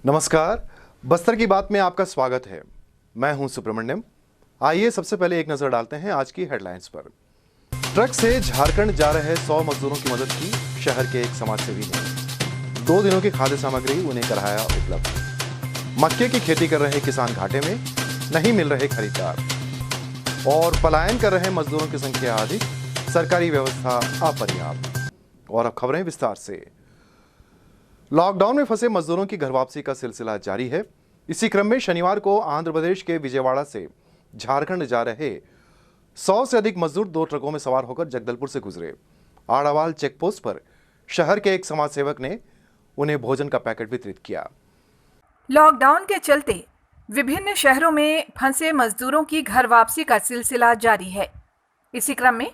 नमस्कार, बस्तर की बात में आपका स्वागत है। मैं हूं सुब्रमण्यम। आइए सबसे पहले एक नजर डालते हैं आज की हेडलाइंस पर। ट्रक से झारखंड जा रहे 100 मजदूरों की मदद की शहर के एक समाजसेवी ने। 2 दिनों की खाद्य सामग्री उन्हें कराया उपलब्ध। मक्के की खेती कर रहे किसान घाटे में, नहीं मिल रहे खरीदार। और पलायन कर रहे मजदूरों की संख्या अधिक, सरकारी व्यवस्था अपर्याप्त। और अब खबरें विस्तार से। लॉकडाउन में फंसे मजदूरों की घर वापसी का सिलसिला जारी है। इसी क्रम में शनिवार को आंध्र प्रदेश के विजयवाड़ा से झारखंड जा रहे 100 से अधिक मजदूर 2 ट्रकों में सवार होकर जगदलपुर से गुजरे। आड़ावाल चेकपोस्ट पर शहर के एक समाज सेवक ने उन्हें भोजन का पैकेट वितरित किया। लॉकडाउन के चलते विभिन्न शहरों में फंसे मजदूरों की घर वापसी का सिलसिला जारी है। इसी क्रम में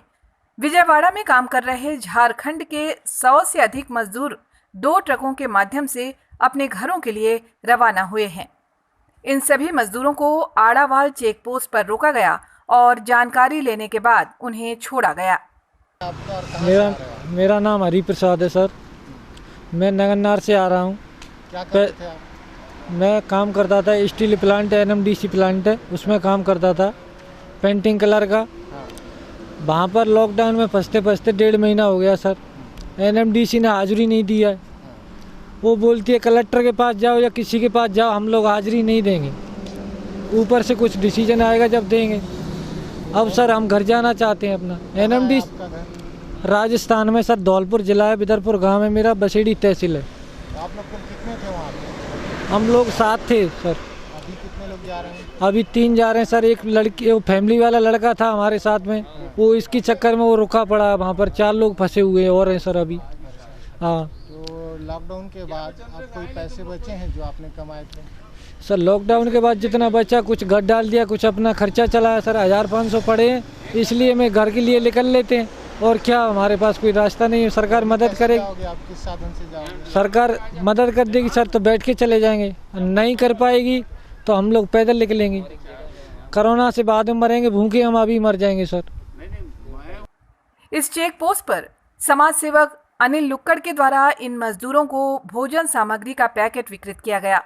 विजयवाड़ा में काम कर रहे झारखंड के 100 से अधिक मजदूर 2 ट्रकों के माध्यम से अपने घरों के लिए रवाना हुए हैं। इन सभी मजदूरों को आड़ावाल चेक पोस्ट पर रोका गया और जानकारी लेने के बाद उन्हें छोड़ा गया। मेरा नाम हरि प्रसाद है सर। मैं नगन्नार से आ रहा हूँ। क्या करते थे आप? मैं काम करता था, स्टील प्लांट है, NMDC प्लांट है, उसमें काम करता था, पेंटिंग कलर का। वहाँ पर लॉकडाउन में फंसते 1.5 महीना हो गया सर। NMDC ने हाजिरी नहीं दी है। वो बोलती है कलेक्टर के पास जाओ या किसी के पास जाओ, हम लोग हाजिरी नहीं देंगे। ऊपर से कुछ डिसीजन आएगा जब देंगे। अब सर हम घर जाना चाहते हैं अपना। NMDC राजस्थान में सर, धौलपुर जिला है, बिदरपुर गांव है मेरा, बसेड़ी तहसील है। आप लोग कितने थे वहाँ पे? हम लोग 7 थे सर। अभी कितने लोग जा रहे हैं? अभी 3 जा रहे हैं सर। एक लड़की, वो फैमिली वाला लड़का था हमारे साथ में, वो इसके चक्कर में वो रुका पड़ा है। वहाँ पर 4 लोग फंसे हुए और हैं सर अभी। हाँ, तो लॉकडाउन के बाद आप कोई पैसे बचे हैं जो आपने कमाए थे? सर लॉकडाउन के बाद जितना बचा कुछ घर डाल दिया, कुछ अपना खर्चा चलाया सर। 1500 पड़े हैं, इसलिए मैं घर के लिए निकल लेते हैं। और क्या, हमारे पास कोई रास्ता नहीं है। सरकार मदद करेगी। आप किस साधन से जाओगे? सरकार मदद कर देगी सर तो बैठ के चले जाएंगे, नहीं कर पाएगी तो हम लोग पैदल निकलेंगे। कोरोना से बाद में मरेंगे भूखे, हम अभी मर जाएंगे सर। इस चेक पोस्ट पर समाज सेवक अनिल लुक्कड़ के द्वारा इन मजदूरों को भोजन सामग्री का पैकेट वितरित किया गया।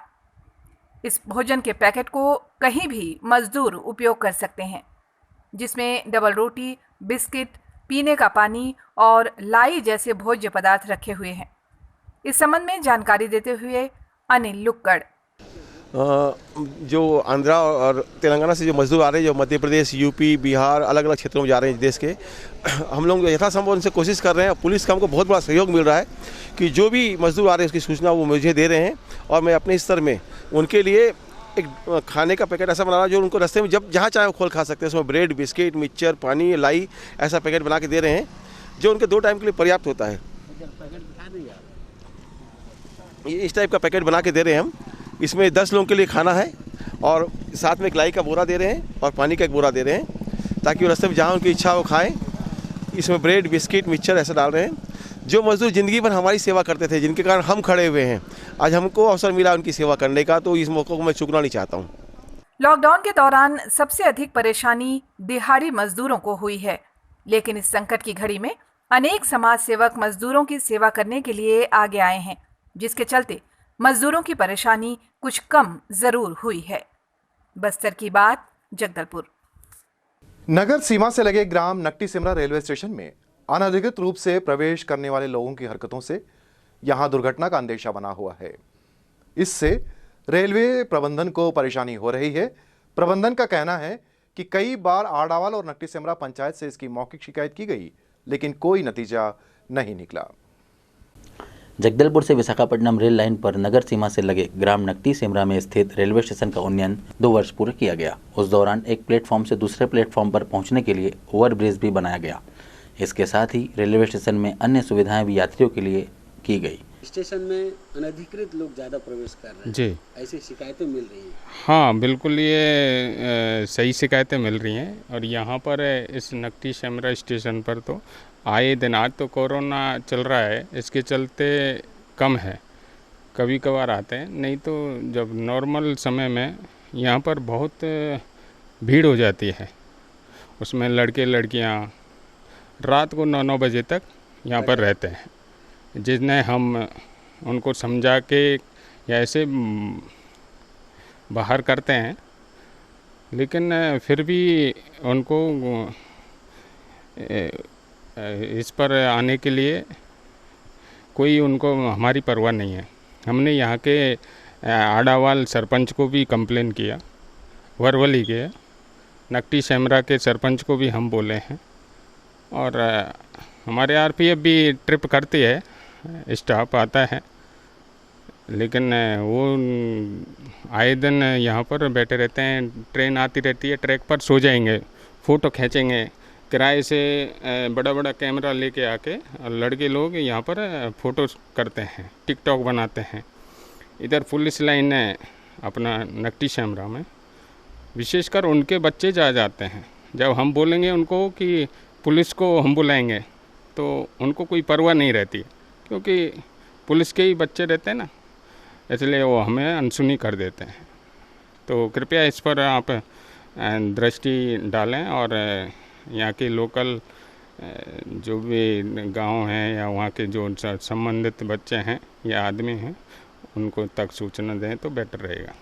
इस भोजन के पैकेट को कहीं भी मजदूर उपयोग कर सकते हैं, जिसमें डबल रोटी, बिस्किट, पीने का पानी और लाई जैसे भोज्य पदार्थ रखे हुए हैं। इस संबंध में जानकारी देते हुए अनिल लुक्कड़, जो आंध्रा और तेलंगाना से जो मजदूर आ रहे हैं, जो मध्य प्रदेश, यूपी, बिहार, अलग अलग क्षेत्रों में जा रहे हैं देश के, हम लोग यथासंभव उनसे कोशिश कर रहे हैं। पुलिस का हमको बहुत बड़ा सहयोग मिल रहा है कि जो भी मजदूर आ रहे हैं उसकी सूचना वो मुझे दे रहे हैं। और मैं अपने स्तर में उनके लिए एक खाने का पैकेट ऐसा बना रहा जो उनको रास्ते में जब जहाँ चाहे वो खोल खा सकते हैं। उसमें ब्रेड, बिस्किट, मिक्सचर, पानी, लाई, ऐसा पैकेट बना के दे रहे हैं जो उनके 2 टाइम के लिए पर्याप्त होता है। ये इस टाइप का पैकेट बना के दे रहे हैं हम। इसमें 10 लोगों के लिए खाना है और साथ में एक लाई का बोरा दे रहे हैं और पानी का एक बोरा दे रहे हैं, ताकि वो रास्ते में जहाँ उनकी इच्छा हो खाएं। इसमें ब्रेड, बिस्किट, मिक्सचर ऐसा डाल रहे हैं। जो मजदूर ज़िंदगी भर हमारी सेवा करते थे, जिनके कारण हम खड़े हुए हैं, आज हमको अवसर मिला उनकी सेवा करने का, तो इस मौके को मैं चूकना नहीं चाहता हूँ। लॉकडाउन के दौरान सबसे अधिक परेशानी दिहाड़ी मजदूरों को हुई है, लेकिन इस संकट की घड़ी में अनेक समाज सेवक मजदूरों की सेवा करने के लिए आगे आए हैं, जिसके चलते मजदूरों की परेशानी कुछ कम जरूर हुई है। बस्तर की बात, जगदलपुर। नगर सीमा से लगे ग्राम नकटी सिमरा रेलवे स्टेशन में अनधिकृत रूप से प्रवेश करने वाले लोगों की हरकतों से यहां दुर्घटना का अंदेशा बना हुआ है। इससे रेलवे प्रबंधन को परेशानी हो रही है। प्रबंधन का कहना है कि कई बार आड़ावाल और नकटी सिमरा पंचायत से इसकी मौखिक शिकायत की गई, लेकिन कोई नतीजा नहीं निकला। जगदलपुर से विशाखापट्टनम रेल लाइन पर नगर सीमा से लगे ग्राम नकटी सिमरा में स्थित रेलवे स्टेशन का उन्नयन 2 वर्ष पूर्व किया गया। उस दौरान एक प्लेटफॉर्म से दूसरे प्लेटफॉर्म पर पहुंचने के लिए ओवरब्रिज भी बनाया गया। इसके साथ ही रेलवे स्टेशन में अन्य सुविधाएं भी यात्रियों के लिए की गई। स्टेशन में अनधिकृत लोग ज़्यादा प्रवेश कर रहे हैं जी, ऐसी शिकायतें मिल रही हैं। हाँ बिल्कुल, ये सही शिकायतें मिल रही हैं। और यहाँ पर इस नकटी सिमरा स्टेशन पर तो आए दिन, आज तो कोरोना चल रहा है, इसके चलते कम है, कभी कभार आते हैं, नहीं तो जब नॉर्मल समय में यहाँ पर बहुत भीड़ हो जाती है। उसमें लड़के लड़कियाँ रात को 9-9 बजे तक यहाँ पर रहते हैं, जिसने हम उनको समझा के या ऐसे बाहर करते हैं, लेकिन फिर भी उनको इस पर आने के लिए कोई उनको हमारी परवाह नहीं है। हमने यहाँ के आड़ावाल सरपंच को भी कंप्लेन किया, वर्बली किया, नकटी शेमरा के सरपंच को भी हम बोले हैं, और हमारे आरपीएफ भी ट्रिप करती है, स्टाफ आता है, लेकिन वो आए दिन यहाँ पर बैठे रहते हैं। ट्रेन आती रहती है, ट्रैक पर सो जाएंगे, फ़ोटो खींचेंगे, किराए से बड़ा बड़ा कैमरा लेके आके लड़के लोग यहाँ पर फ़ोटो करते हैं, टिकटॉक बनाते हैं। इधर पुलिस लाइन है अपना नकटी शेमरा में, विशेषकर उनके बच्चे जा जाते हैं। जब हम बोलेंगे उनको कि पुलिस को हम बुलाएंगे तो उनको कोई परवाह नहीं रहती, क्योंकि पुलिस के ही बच्चे रहते हैं ना, इसलिए वो हमें अनसुनी कर देते हैं। तो कृपया इस पर आप दृष्टि डालें और यहाँ के लोकल जो भी गांव हैं या वहाँ के जो संबंधित बच्चे हैं या आदमी हैं उनको तक सूचना दें तो बेटर रहेगा।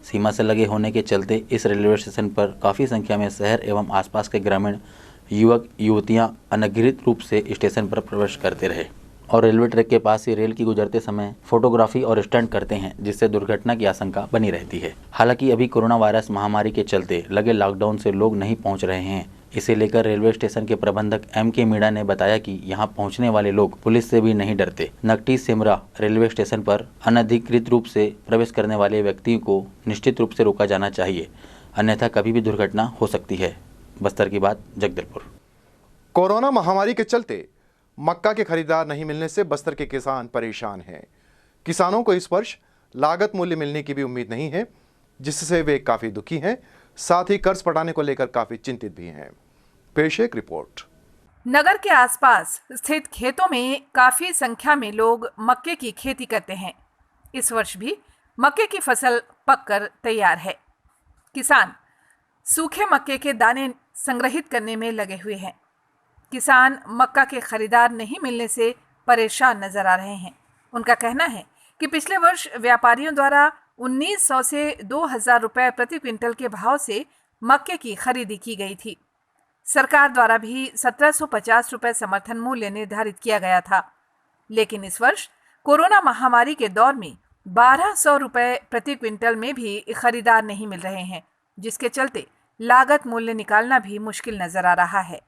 सीमा से लगे होने के चलते इस रेलवे स्टेशन पर काफ़ी संख्या में शहर एवं आसपास के ग्रामीण युवक युवतियां अनधिकृत रूप से स्टेशन पर प्रवेश करते रहे और रेलवे ट्रैक के पास ही रेल की गुजरते समय फोटोग्राफी और स्टंट करते हैं, जिससे दुर्घटना की आशंका बनी रहती है। हालांकि अभी कोरोना वायरस महामारी के चलते लगे लॉकडाउन से लोग नहीं पहुंच रहे हैं। इसे लेकर रेलवे स्टेशन के प्रबंधक M.K. मीणा ने बताया कि यहां पहुंचने वाले लोग पुलिस से भी नहीं डरते। नकटी शेमरा रेलवे स्टेशन पर अनधिकृत रूप से प्रवेश करने वाले व्यक्तियों को निश्चित रूप से रोका जाना चाहिए, अन्यथा कभी भी दुर्घटना हो सकती है। बस्तर की बात, जगदलपुर। कोरोना महामारी के चलते मक्का के खरीदार नहीं मिलने से बस्तर के किसान परेशान हैं। किसानों को इस वर्ष लागत मूल्य मिलने की भी उम्मीद नहीं है, जिससे वे काफी दुखी हैं। साथ ही कर्ज पटाने को लेकर काफी चिंतित भी हैं। पेश एक रिपोर्ट। नगर के आसपास स्थित खेतों में काफी संख्या में लोग मक्के की खेती करते हैं। इस वर्ष भी मक्के की फसल पककर तैयार है। किसान सूखे मक्के के दाने संग्रहित करने में लगे हुए हैं। किसान मक्का के खरीदार नहीं मिलने से परेशान नजर आ रहे हैं। उनका कहना है कि पिछले वर्ष व्यापारियों द्वारा 1900 से 2000 रुपए प्रति क्विंटल के भाव से मक्के की खरीदी की गई थी। सरकार द्वारा भी 1750 रुपए समर्थन मूल्य निर्धारित किया गया था, लेकिन इस वर्ष कोरोना महामारी के दौर में 1200 रुपए प्रति क्विंटल में भी खरीदार नहीं मिल रहे हैं, जिसके चलते लागत मूल्य निकालना भी मुश्किल नजर आ रहा है।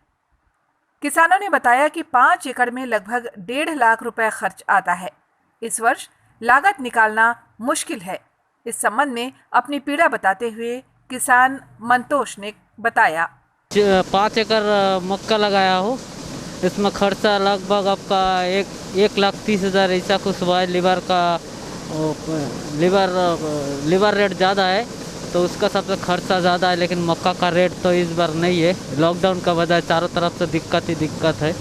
किसानों ने बताया कि 5 एकड़ में लगभग 1.5 लाख रुपए खर्च आता है। इस वर्ष लागत निकालना मुश्किल है। इस संबंध में अपनी पीड़ा बताते हुए किसान मंतोष ने बताया, 5 एकड़ मक्का लगाया हो, इसमें खर्चा लगभग आपका 1,30,000 ऐसा कुछ हुआ है। लीवर रेट ज़्यादा है तो उसका सबसे खर्चा ज़्यादा है, लेकिन मक्का का रेट तो इस बार नहीं है। लॉकडाउन का वजह चारों तरफ से दिक्कत ही दिक्कत है।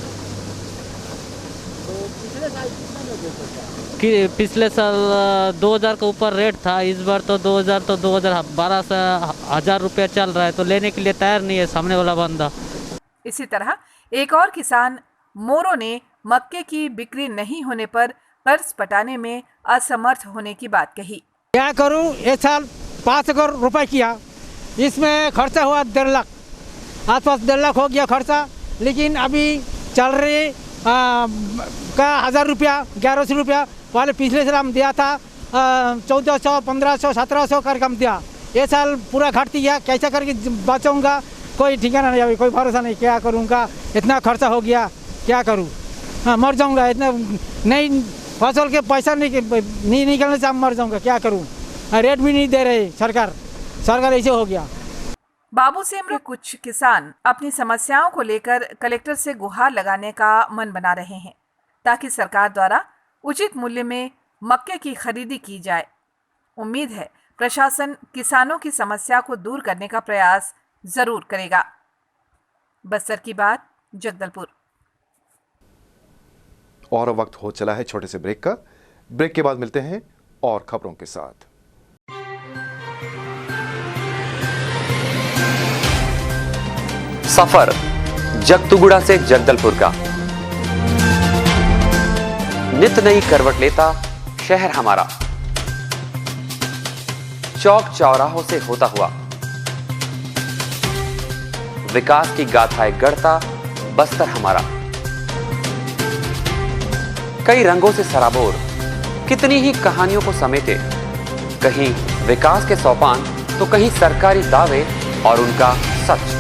कि पिछले साल 2000 के ऊपर रेट था, इस बार तो 2012 से 1000 रुपया चल रहा है, तो लेने के लिए तैयार नहीं है सामने वाला बंदा। इसी तरह एक और किसान मोरो ने मक्के की बिक्री नहीं होने पर कर्ज पटाने में असमर्थ होने की बात कही। क्या करूं, ये साल 5 एकड़ रुपए किया, इसमें खर्चा हुआ 1.5 लाख, आसपास 1.5 लाख हो गया खर्चा। लेकिन अभी चल रहे का 1000 रुपया 1100 रुपया वाले पिछले साल हम दिया था 1400 1500 1700 करके हम दिया। ये साल पूरा घट गया, कैसा करके बचाऊंगा कोई ठिकाना नहीं, अभी कोई भरोसा नहीं। क्या करूंगा, इतना खर्चा हो गया, क्या करूं, मर जाऊंगा। इतना नहीं फसल के पैसा नहीं निकलने से मर जाऊंगा, क्या करूं। रेट भी नहीं दे रहे सरकार ऐसे हो गया। बाबू सेमरा कुछ किसान अपनी समस्याओं को लेकर कलेक्टर से गुहार लगाने का मन बना रहे हैं, ताकि सरकार द्वारा उचित मूल्य में मक्के की खरीदी की जाए। उम्मीद है प्रशासन किसानों की समस्या को दूर करने का प्रयास जरूर करेगा। बस्तर की बात, जगदलपुर। और वक्त हो चला है छोटे से ब्रेक का। ब्रेक के बाद मिलते हैं और खबरों के साथ। सफर जगतुगुड़ा से जगदलपुर का, नित नई करवट लेता शहर हमारा। चौक चौराहों से होता हुआ विकास की गाथाएं गढ़ता बस्तर हमारा। कई रंगों से सराबोर कितनी ही कहानियों को समेटे, कहीं विकास के सोपान तो कहीं सरकारी दावे और उनका सच।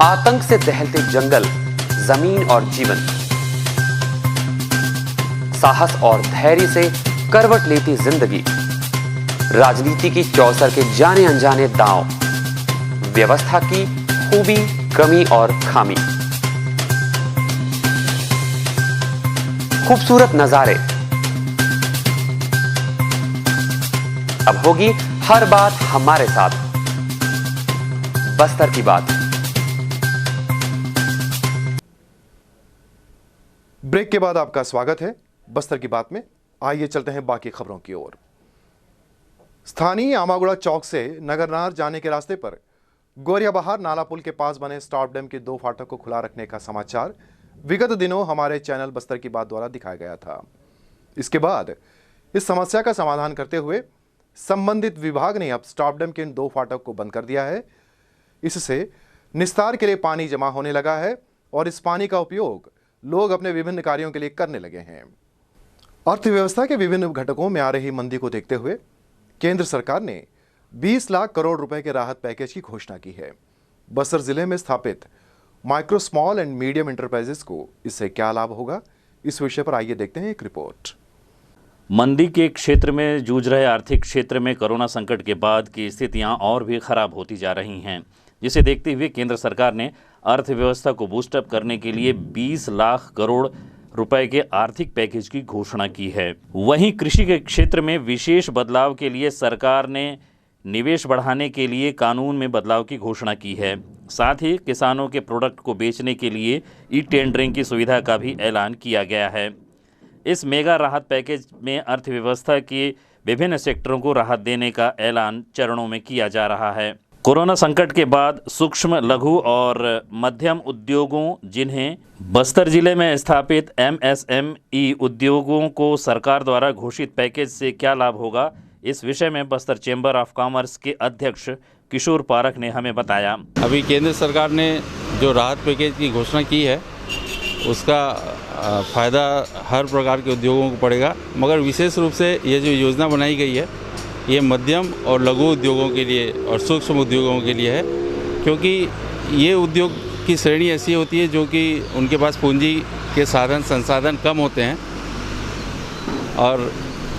आतंक से दहलते जंगल, जमीन और जीवन, साहस और धैर्य से करवट लेती जिंदगी, राजनीति की चौसर के जाने अनजाने दांव, व्यवस्था की खूबी, कमी और खामी, खूबसूरत नजारे। अब होगी हर बात हमारे साथ, बस्तर की बात। ब्रेक के बाद आपका स्वागत है बस्तर की बात में। आइए चलते हैं बाकी खबरों की ओर। स्थानीय आमागुड़ा चौक से नगरनार जाने के रास्ते पर गोरियाबहार नाला पुल के पास बने स्टॉप डैम के 2 फाटक को खुला रखने का समाचार विगत दिनों हमारे चैनल बस्तर की बात द्वारा दिखाया गया था। इसके बाद इस समस्या का समाधान करते हुए संबंधित विभाग ने अब स्टॉप डैम के इन 2 फाटक को बंद कर दिया है। इससे निस्तार के लिए पानी जमा होने लगा है और इस पानी का उपयोग लोग अपने विभिन्न कार्यों के लिए करने लगे हैं। अर्थव्यवस्था के विभिन्न घटकों में आ रही मंदी को देखते हुए केंद्र सरकार ने 20 लाख करोड़ रुपए के राहत पैकेज की घोषणा की है। बस्तर जिले में स्थापित micro, small and medium enterprises को इससे क्या लाभ होगा, इस विषय पर आइए देखते हैं एक रिपोर्ट। मंदी के क्षेत्र में जूझ रहे आर्थिक क्षेत्र में कोरोना संकट के बाद की स्थितियां और भी खराब होती जा रही हैं, जिसे देखते हुए केंद्र सरकार ने अर्थव्यवस्था को बूस्टअप करने के लिए 20 लाख करोड़ रुपए के आर्थिक पैकेज की घोषणा की है। वहीं कृषि के क्षेत्र में विशेष बदलाव के लिए सरकार ने निवेश बढ़ाने के लिए कानून में बदलाव की घोषणा की है। साथ ही किसानों के प्रोडक्ट को बेचने के लिए ई टेंडरिंग की सुविधा का भी ऐलान किया गया है। इस मेगा राहत पैकेज में अर्थव्यवस्था के विभिन्न सेक्टरों को राहत देने का ऐलान चरणों में किया जा रहा है। कोरोना संकट के बाद सूक्ष्म, लघु और मध्यम उद्योगों, जिन्हें बस्तर जिले में स्थापित MSME उद्योगों को सरकार द्वारा घोषित पैकेज से क्या लाभ होगा, इस विषय में बस्तर चेंबर ऑफ कॉमर्स के अध्यक्ष किशोर पारख ने हमें बताया। अभी केंद्र सरकार ने जो राहत पैकेज की घोषणा की है उसका फ़ायदा हर प्रकार के उद्योगों को पड़ेगा, मगर विशेष रूप से ये जो योजना बनाई गई है ये मध्यम और लघु उद्योगों के लिए और सूक्ष्म उद्योगों के लिए है, क्योंकि ये उद्योग की श्रेणी ऐसी होती है जो कि उनके पास पूंजी के संसाधन कम होते हैं और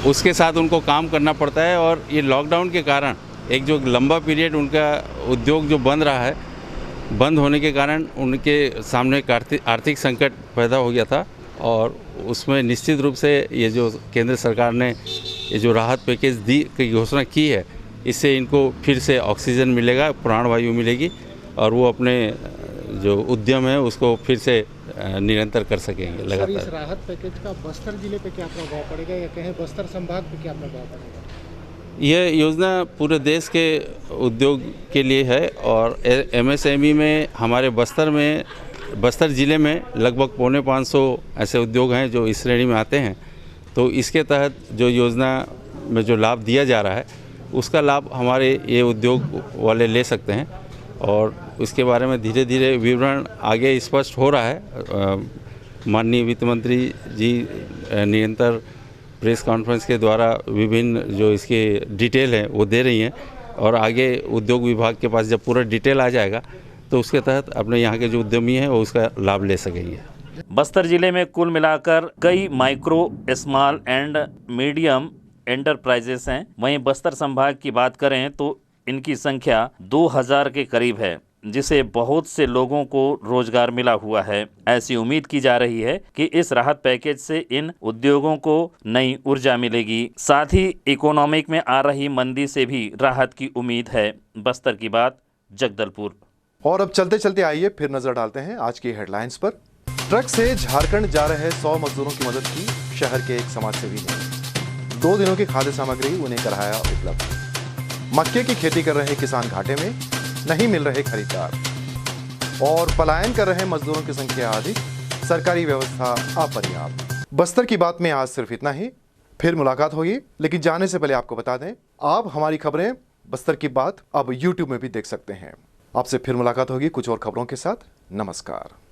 उसके साथ उनको काम करना पड़ता है। और ये लॉकडाउन के कारण एक जो लंबा पीरियड उनका उद्योग जो बंद रहा है, बंद होने के कारण उनके सामने एक आर्थिक संकट पैदा हो गया था और उसमें निश्चित रूप से ये जो केंद्र सरकार ने ये जो राहत पैकेज की घोषणा की है, इससे इनको फिर से ऑक्सीजन मिलेगा, प्राणवायु मिलेगी और वो अपने जो उद्यम है उसको फिर से निरंतर कर सकेंगे लगातार। इस राहत पैकेज का बस्तर जिले पे क्या प्रभाव पड़ेगा या कहीं बस्तर संभाग पे क्या प्रभाव पड़ेगा? यह योजना पूरे देश के उद्योग के लिए है और MSME में हमारे बस्तर ज़िले में लगभग 450 ऐसे उद्योग हैं जो इस श्रेणी में आते हैं। तो इसके तहत जो योजना में जो लाभ दिया जा रहा है उसका लाभ हमारे ये उद्योग वाले ले सकते हैं और उसके बारे में धीरे धीरे विवरण आगे स्पष्ट हो रहा है। माननीय वित्त मंत्री जी निरंतर प्रेस कॉन्फ्रेंस के द्वारा विभिन्न जो इसके डिटेल है वो दे रही हैं और आगे उद्योग विभाग के पास जब पूरा डिटेल आ जाएगा तो उसके तहत अपने यहाँ के जो उद्यमी हैं वो उसका लाभ ले सकेंगे। बस्तर जिले में कुल मिलाकर कई micro, small and medium enterprises हैं। वहीं बस्तर संभाग की बात करें तो इनकी संख्या 2000 के करीब है, जिसे बहुत से लोगों को रोजगार मिला हुआ है। ऐसी उम्मीद की जा रही है कि इस राहत पैकेज से इन उद्योगों को नई ऊर्जा मिलेगी। साथ ही इकोनॉमिक में आ रही मंदी से भी राहत की उम्मीद है। बस्तर की बात, जगदलपुर। और अब चलते चलते आइए फिर नजर डालते हैं आज की हेडलाइंस पर। ट्रक से झारखंड जा रहे 100 मजदूरों की मदद की शहर के एक समाजसेवी ने। 2 दिनों की खाद्य सामग्री उन्हें कराया उपलब्ध। मक्के की खेती कर रहे किसान घाटे में, नहीं मिल रहे खरीदार और पलायन कर रहे मजदूरों की संख्या अधिक, सरकारी व्यवस्था अपर्याप्त। बस्तर की बात में आज सिर्फ इतना ही। फिर मुलाकात होगी, लेकिन जाने से पहले आपको बता दें, आप हमारी खबरें बस्तर की बात अब YouTube में भी देख सकते हैं। आपसे फिर मुलाकात होगी कुछ और खबरों के साथ। नमस्कार।